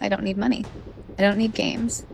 I don't need money. I don't need games.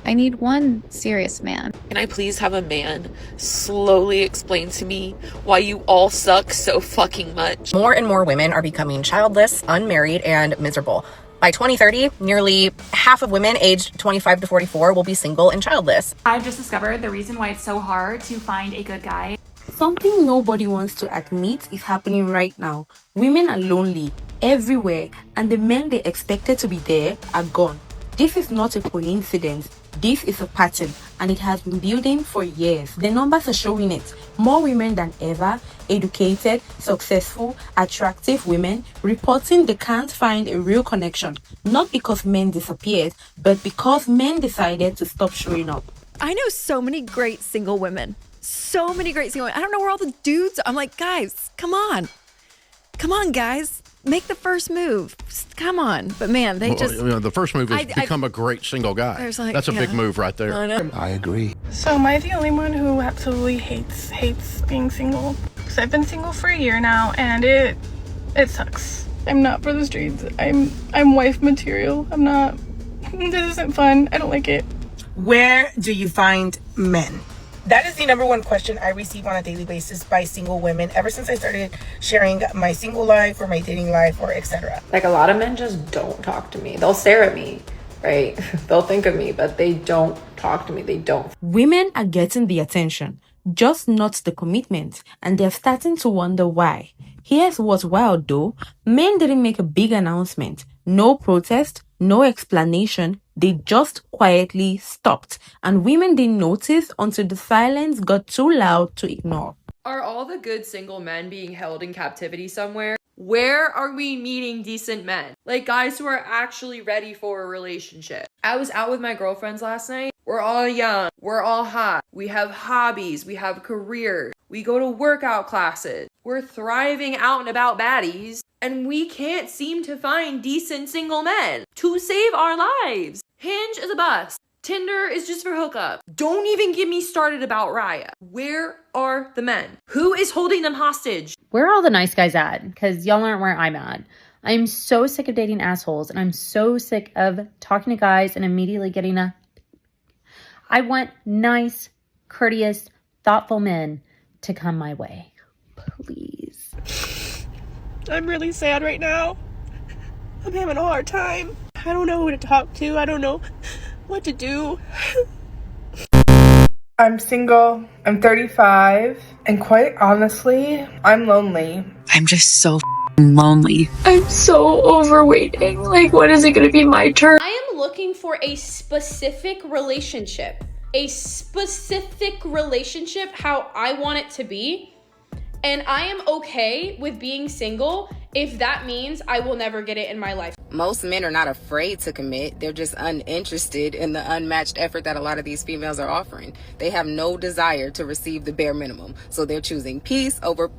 I need one serious man. Can I please have a man slowly explain to me why you all suck so fucking much? More and more women are becoming childless, unmarried, and miserable. By 2030, nearly half of women aged 25 to 44 will be single and childless. I've just discovered the reason why it's so hard to find a good guy. Something nobody wants to admit is happening right now. Women are lonely everywhere, and the men they expected to be there are gone. This is not a coincidence. This is a pattern, and it has been building for years. The numbers are showing it. More women than ever, educated, successful, attractive women, reporting they can't find a real connection. Not because men disappeared, but because men decided to stop showing up. I know so many great single women. So many great single women. I don't know where all the dudes are. I'm like, guys, come on. Come on, guys. Make the first move. Just come on. But man, they just... the first move is become a great single guy. That's a big move right there. I agree. So am I the only one who absolutely hates being single? Because I've been single for a year now, and it sucks. I'm not for the streets. I'm wife material. I'm not... This isn't fun. I don't like it. Where do you find men? That is the number one question I receive on a daily basis by single women ever since I started sharing my single life or my dating life or etc. Like, a lot of men just don't talk to me. They'll stare at me, right? They'll think of me, but they don't talk to me. They don't. Women are getting the attention, just not the commitment, and they're starting to wonder why. Here's what's wild though. Men didn't make a big announcement. No protest, no explanation. They just quietly stopped, and women didn't notice until the silence got too loud to ignore. Are all the good single men being held in captivity somewhere? Where are we meeting decent men? Like, guys who are actually ready for a relationship. I was out with my girlfriends last night. We're all young. We're all hot. We have hobbies. We have careers. We go to workout classes. We're thriving out and about baddies. And we can't seem to find decent single men to save our lives. Hinge is a bust. Tinder is just for hookup. Don't even get me started about Raya. Where are the men? Who is holding them hostage? Where are all the nice guys at? Because y'all aren't where I'm at. I'm so sick of dating assholes, and I'm so sick of talking to guys and immediately getting I want nice, courteous, thoughtful men to come my way. Please. I'm really sad right now. I'm having a hard time. I don't know who to talk to. I don't know what to do. I'm single. I'm 35. And quite honestly, I'm lonely. I'm just so lonely. I'm so over waiting. Like, when is it gonna be my turn? I am looking for a specific relationship. A specific relationship how I want it to be. And I am okay with being single if that means I will never get it in my life. Most men are not afraid to commit. They're just uninterested in the unmatched effort that a lot of these females are offering. They have no desire to receive the bare minimum. So they're choosing peace over...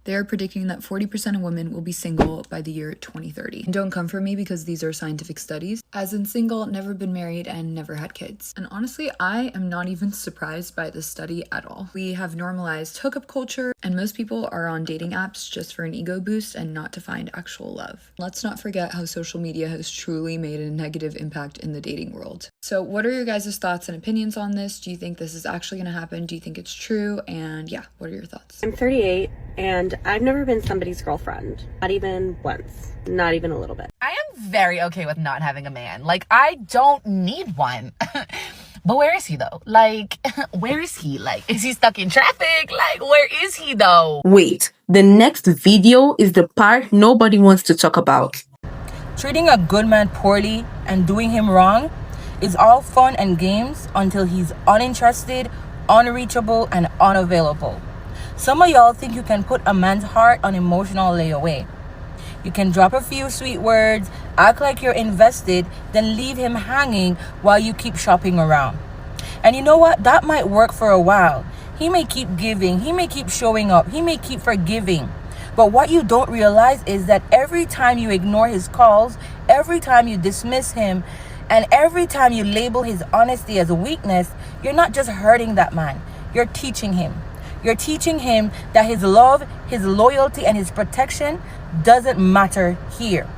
They are predicting that 40% of women will be single by the year 2030. And don't come for me because these are scientific studies. As in single, never been married, and never had kids. And honestly, I am not even surprised by this study at all. We have normalized hookup culture, and most people are on dating apps just for an ego boost and not to find actual love. Let's not forget how social media has truly made a negative impact in the dating world. So what are your guys' thoughts and opinions on this? Do you think this is actually going to happen? Do you think it's true? And yeah, what are your thoughts? I'm 38 and I've never been somebody's girlfriend. Not even once. Not even a little bit. I am very okay with not having a man. Like, I don't need one. But where is he though? Like, where is he? Like, is he stuck in traffic? Like, where is he though? Wait, the next video is the part nobody wants to talk about. Treating a good man poorly and doing him wrong is all fun and games until he's uninterested, unreachable, and unavailable. Some of y'all think you can put a man's heart on emotional layaway. You can drop a few sweet words, act like you're invested, then leave him hanging while you keep shopping around. And you know what? That might work for a while. He may keep giving, he may keep showing up, he may keep forgiving. But what you don't realize is that every time you ignore his calls, every time you dismiss him, and every time you label his honesty as a weakness, you're not just hurting that man, you're teaching him. You're teaching him that his love, his loyalty, and his protection doesn't matter here.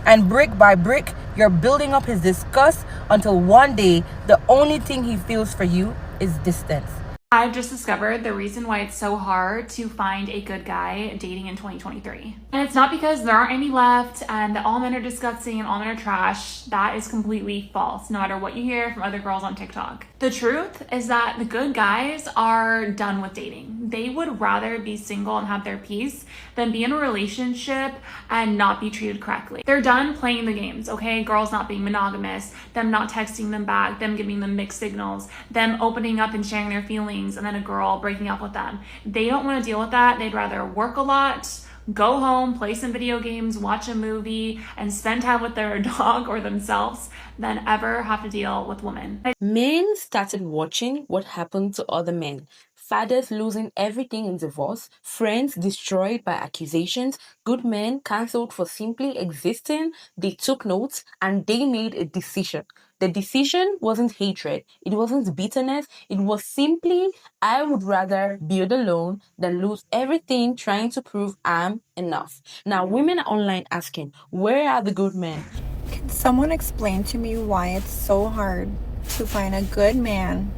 And brick by brick, You're building up his disgust until one day the only thing he feels for you is distance. I've just discovered the reason why it's so hard to find a good guy dating in 2023. And it's not because there aren't any left and that all men are disgusting and all men are trash. That is completely false, no matter what you hear from other girls on TikTok. The truth is that the good guys are done with dating. They would rather be single and have their peace than be in a relationship and not be treated correctly. They're done playing the games, okay? Girls not being monogamous, them not texting them back, them giving them mixed signals, them opening up and sharing their feelings, and then a girl breaking up with them. They don't want to deal with that. They'd rather work a lot, go home, play some video games, watch a movie, and spend time with their dog or themselves than ever have to deal with women. Men started watching what happened to other men. Fathers losing everything in divorce, friends destroyed by accusations, good men cancelled for simply existing. They took notes and they made a decision. The decision wasn't hatred, it wasn't bitterness, it was simply, I would rather build alone than lose everything trying to prove I'm enough. Now, women are online asking, where are the good men? Can someone explain to me why it's so hard to find a good man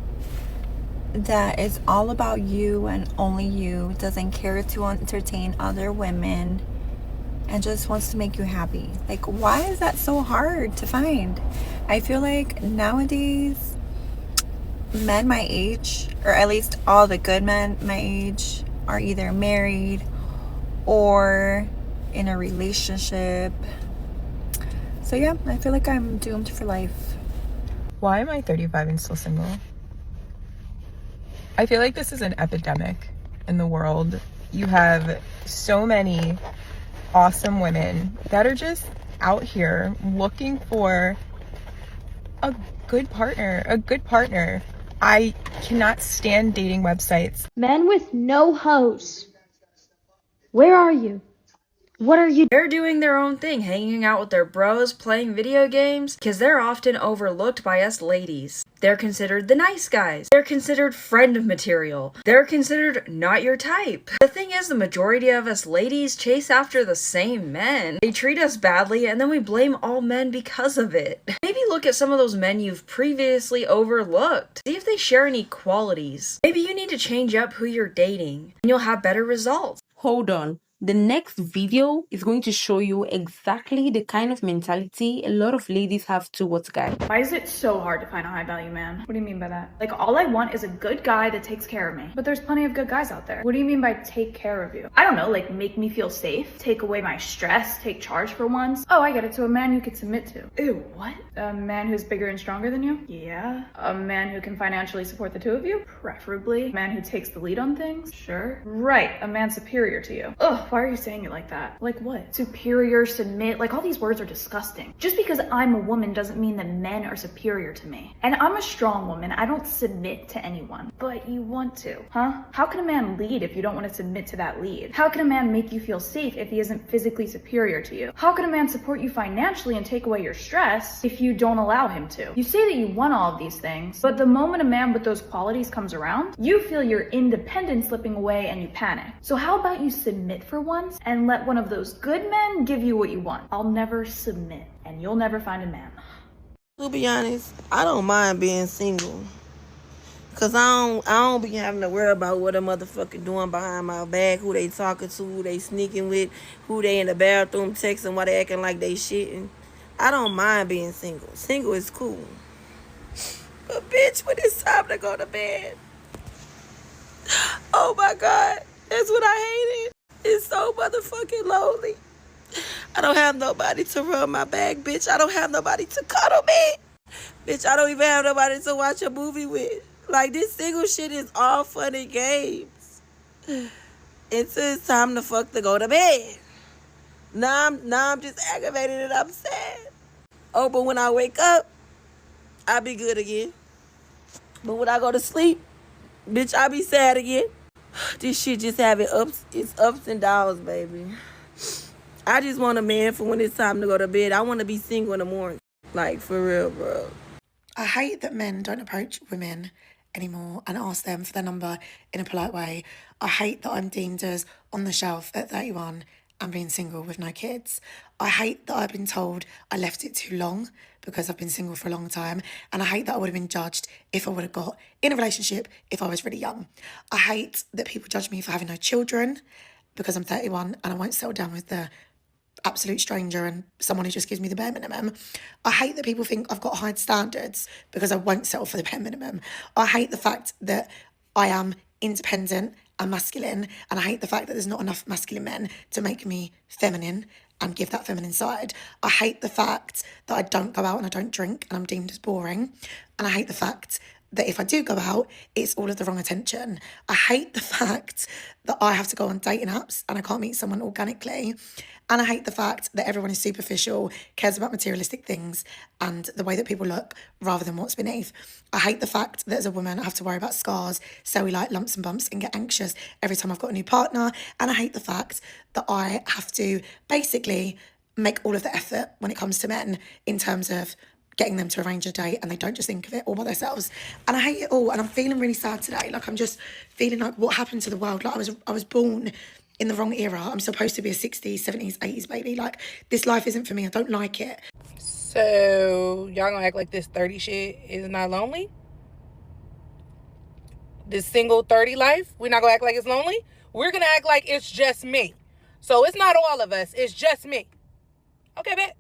that is all about you and only you, doesn't care to entertain other women, and just wants to make you happy? Like, why is that so hard to find? I feel like nowadays, men my age, or at least all the good men my age, are either married or in a relationship. So yeah, I feel like I'm doomed for life. Why am I 35 and still single? I feel like this is an epidemic in the world. You have so many awesome women that are just out here looking for a good partner. I cannot stand dating websites. Men with no hose. Where are you? What are you? They're doing their own thing, hanging out with their bros, playing video games, because they're often overlooked by us ladies. They're considered the nice guys. They're considered friend material. They're considered not your type. The thing is, the majority of us ladies chase after the same men. They treat us badly, and then we blame all men because of it. Maybe look at some of those men you've previously overlooked. See if they share any qualities. Maybe you need to change up who you're dating, and you'll have better results. Hold on. The next video is going to show you exactly the kind of mentality a lot of ladies have towards guys. Why is it so hard to find a high value man? What do you mean by that? Like, all I want is a good guy that takes care of me. But there's plenty of good guys out there. What do you mean by take care of you? I don't know, like make me feel safe, take away my stress, take charge for once. Oh, I get it. So a man you could submit to. Ew, what? A man who's bigger and stronger than you? Yeah. A man who can financially support the two of you? Preferably. A man who takes the lead on things? Sure. Right, a man superior to you. Ugh, why are you saying it like that? Like what? Superior, submit, like all these words are disgusting. Just because I'm a woman doesn't mean that men are superior to me. And I'm a strong woman. I don't submit to anyone. But you want to, huh? How can a man lead if you don't want to submit to that lead? How can a man make you feel safe if he isn't physically superior to you? How can a man support you financially and take away your stress if you don't allow him to? You say that you want all of these things, but the moment a man with those qualities comes around, you feel your independence slipping away and you panic. So how about you submit for once and let one of those good men give you what you want? I'll never submit, and you'll never find a man. To be honest, I don't mind being single. Cause I don't be having to worry about what a motherfucker doing behind my back, who they talking to, who they sneaking with, who they in the bathroom texting while they acting like they shitting. I don't mind being single. Single is cool. But bitch, when it's time to go to bed, oh my God, that's what I hated. It's so motherfucking lonely. I don't have nobody to rub my back, bitch. I don't have nobody to cuddle me. Bitch, I don't even have nobody to watch a movie with. Like, this single shit is all fun and games until it's time to go to bed. Now I'm just aggravated and I'm sad. Oh, but when I wake up, I be good again. But when I go to sleep, bitch, I be sad again. This shit just having it's ups and downs, baby. I just want a man for when it's time to go to bed. I want to be single in the morning. Like, for real, bro. I hate that men don't approach women anymore and ask them for their number in a polite way. I hate that I'm deemed as on the shelf at 31 and being single with no kids. I hate that I've been told I left it too long because I've been single for a long time. And I hate that I would have been judged if I would have got in a relationship if I was really young. I hate that people judge me for having no children because I'm 31 and I won't settle down with the absolute stranger and someone who just gives me the bare minimum. I hate that people think I've got high standards because I won't settle for the bare minimum. I hate the fact that I am independent and masculine, and I hate the fact that there's not enough masculine men to make me feminine and give that feminine side. I hate the fact that I don't go out and I don't drink and I'm deemed as boring. And I hate the fact that if I do go out, it's all of the wrong attention. I hate the fact that I have to go on dating apps and I can't meet someone organically. And I hate the fact that everyone is superficial, cares about materialistic things and the way that people look rather than what's beneath. I hate the fact that as a woman, I have to worry about scars, cellulite, lumps and bumps and get anxious every time I've got a new partner. And I hate the fact that I have to basically make all of the effort when it comes to men in terms of getting them to arrange a date and they don't just think of it all by themselves. And I hate it all. And I'm feeling really sad today. Like I'm just feeling like what happened to the world. Like I was born in the wrong era. I'm supposed to be a 60s, 70s, 80s baby. Like this life isn't for me. I don't like it. So y'all gonna act like this 30 shit is not lonely? This single 30 life, we're not gonna act like it's lonely? We're gonna act like it's just me. So it's not all of us, it's just me. Okay, bet.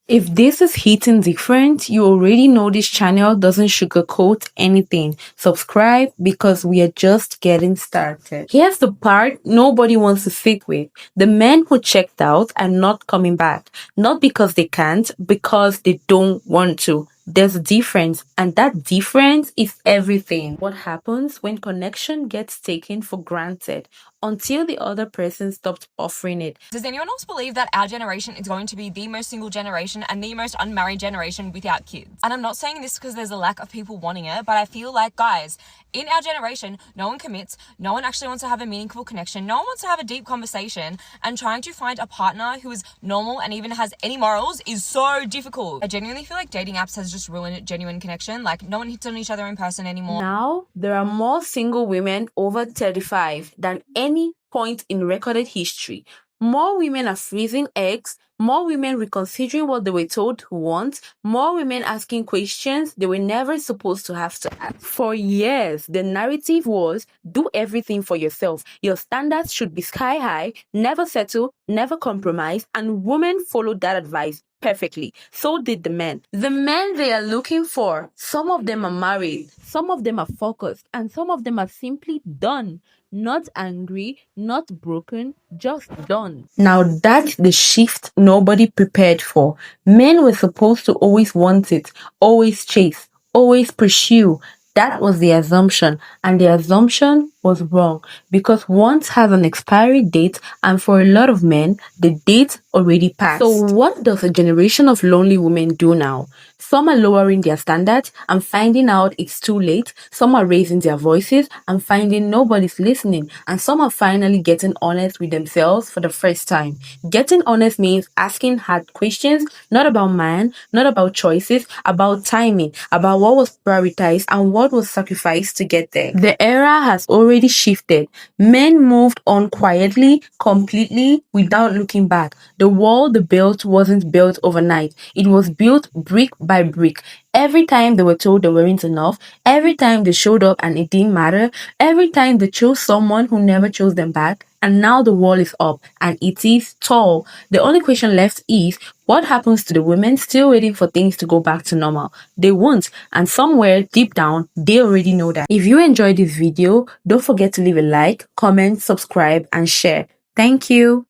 If this is hitting different, you already know this channel doesn't sugarcoat anything. Subscribe because we are just getting started. Here's the part nobody wants to sit with. The men who checked out are not coming back. Not because they can't, because they don't want to. There's a difference, and that difference is everything. What happens when connection gets taken for granted until the other person stops offering it? Does anyone else believe that our generation is going to be the most single generation and the most unmarried generation without kids? And I'm not saying this because there's a lack of people wanting it, but I feel like, guys, in our generation, no one commits, no one actually wants to have a meaningful connection, no one wants to have a deep conversation, and trying to find a partner who is normal and even has any morals is so difficult. I genuinely feel like dating apps has just ruined genuine connection. Like, no one hits on each other in person anymore. Now, there are more single women over 35 than any point in recorded history. More women are freezing eggs, more women reconsidering what they were told to want, more women asking questions they were never supposed to have to ask. For years, the narrative was, do everything for yourself. Your standards should be sky high, never settle, never compromise, and women followed that advice perfectly. So did the men. The men they are looking for, some of them are married, some of them are focused, and some of them are simply done. Not angry, not broken, just done. Now that's the shift nobody prepared for. Men were supposed to always want it, always chase, always pursue. That was the assumption, and the assumption was wrong because want has an expiry date, and for a lot of men, the date already passed. So what does a generation of lonely women do now? Some are lowering their standards and finding out it's too late. Some are raising their voices and finding nobody's listening. And some are finally getting honest with themselves for the first time. Getting honest means asking hard questions, not about man, not about choices, about timing, about what was prioritized and what was sacrificed to get there. The era has already shifted. Men moved on quietly, completely, without looking back. The wall they built wasn't built overnight. It was built brick by brick. Every time they were told they weren't enough, every time they showed up and it didn't matter, every time they chose someone who never chose them back, and now the wall is up and it is tall. The only question left is, what happens to the women still waiting for things to go back to normal? They won't, and somewhere deep down, they already know that. If you enjoyed this video, don't forget to leave a like, comment, subscribe, and share. Thank you.